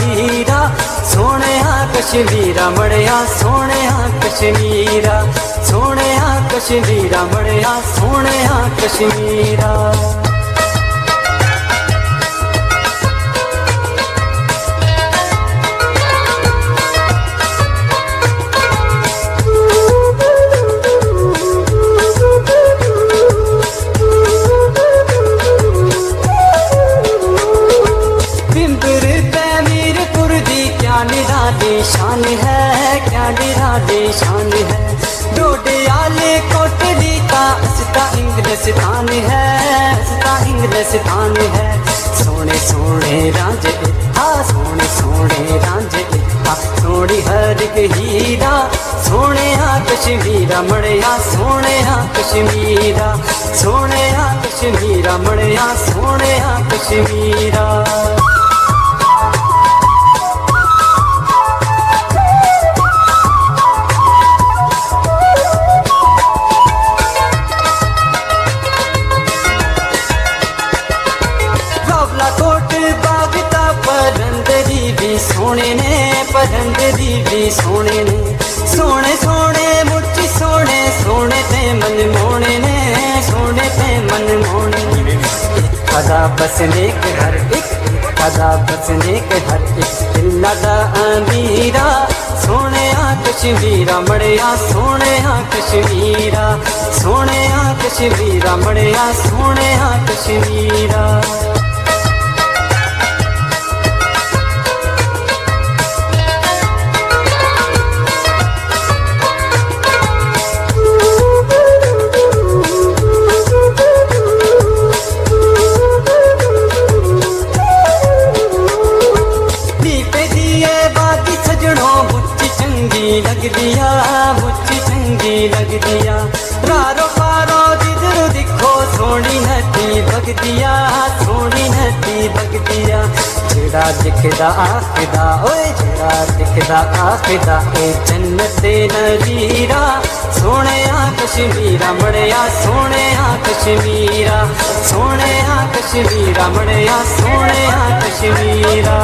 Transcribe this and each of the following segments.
हीरा सोने कश्मीरा मड़िया सोने कश्मीरा सोने कश्मीरा मड़िया सोने कश्मीरा। शान है क्या निराली शान है डोडियाले कोटली का अस्ता इंग्लिस्तान है अस्ता इंग्लिस्तान है। सोने सोने रांझे सोने सोने रांझे सोनी हर हीरा सोने कश्मीरा मड़िया सोने कश्मीरा सोने कश्मीरा मड़िया सोने कश्मीरा। सोने ने परंदरी भी सोने ने सोने सोने मुझी सोने सोने ते मन मोने ने सोने ते मन मोने। खदा बसने के हर एक खदा बसने के हर एक दिल लगा अमीरा सोने कश्मीरा मड़िया सोने कश्मीरा सोने कश्मीरा मड़िया सोने कश्मीरा। लग दिया मुझी चंगी लग दिया रारो पारो जिधर दिखो सोनी नदी बग दिया सोनी नदी बग दिया। जेड़ा दिखदा आखदा ओए जेड़ा दिखदा आखदा ए जन्नते नजीरा सोने कश्मीरा मड़िया सोने कश्मीरा सोने कश्मीरा मड़िया सोने कश्मीरा।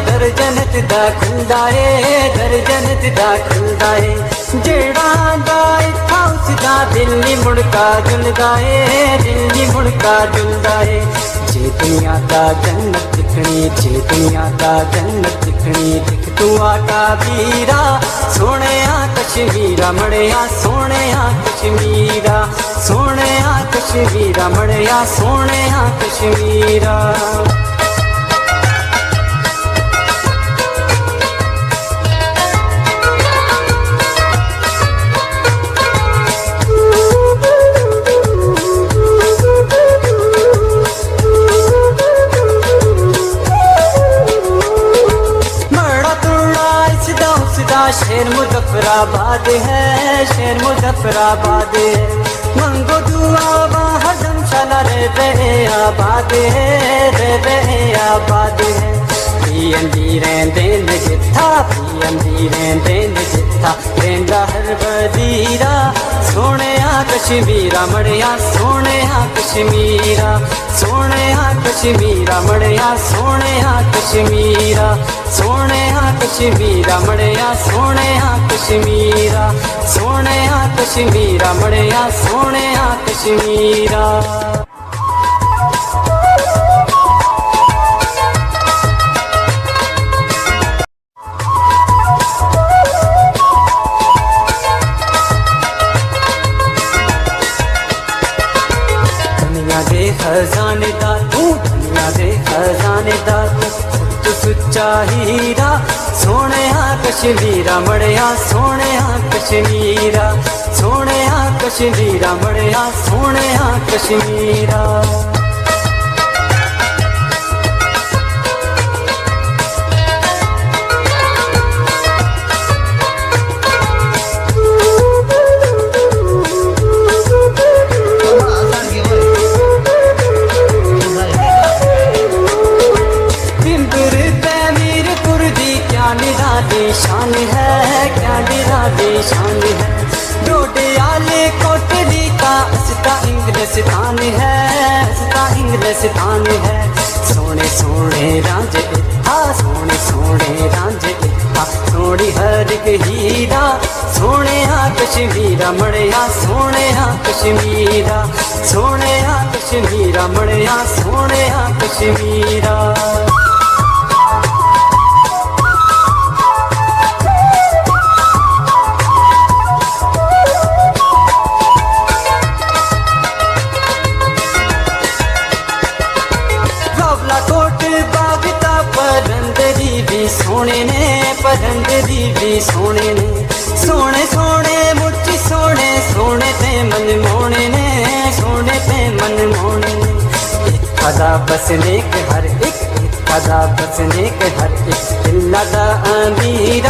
दर्जनत दा खुंदा है दर्जनत दा खुंदा है जेड़ा दा इत्था उसदा दिल नी मुड़का जुलदा है दिल नी मुड़का जुलदा है। जे दुनिया दा जन्नत दिखनी जे दुनिया दा जन्नत दिखनी दिख तू आका वीरा सोने कश्मीरा मड़िया सोने कश्मीरा सोने कश्मीरा मड़िया सोने कश्मीरा। शेर मुजफ्फराबाद है शेर मुजफ्फराबाद है मंगो दुआ वहाँ धर्मशाला रे आबाद है रे आबाद है। पीएंदी रहंदे न जिथा पीएंदी रहंदे न जिथा रहंदा हर वजीरा सोने कश्मीरा मड़िया सोने कश्मीरा सोने कश्मीरा मड़िया सोने कश्मीरा सोने कश्मीरा मड़िया सोने कश्मीरा सोने कश्मीरा मड़िया सोने कश्मीरा। खजाने दा तू दुनिया दे खजाने दा तू सुच्चा हीरा सोने कश्मीरा मड़िया सोने कश्मीरा सोने कश्मीरा मड़िया सोने कश्मीरा। शान है, क्या डेरा दी शान है। डोडियाले कोटली का असता इंग्लिस्तान है, असता इंग्लिस्तान है। सोने सोने रांझे इत्था, सोने सोने रांझे इत्था, सोनी हर एक हीरा, सोने कश्मीरा मड़िया, सोने कश्मीरा, सोने कश्मीरा मड़िया, सोने कश्मीरा। परंदरी भी सोने ने, परंदरी भी सोने ने। सोने सोने मुझ सोने, सोने ते मन मोने ने, सोने ते मन मोने ने। एक खदा बसने के हर एक, एक खदा बसने के हर एक दिल लगा अमीरा।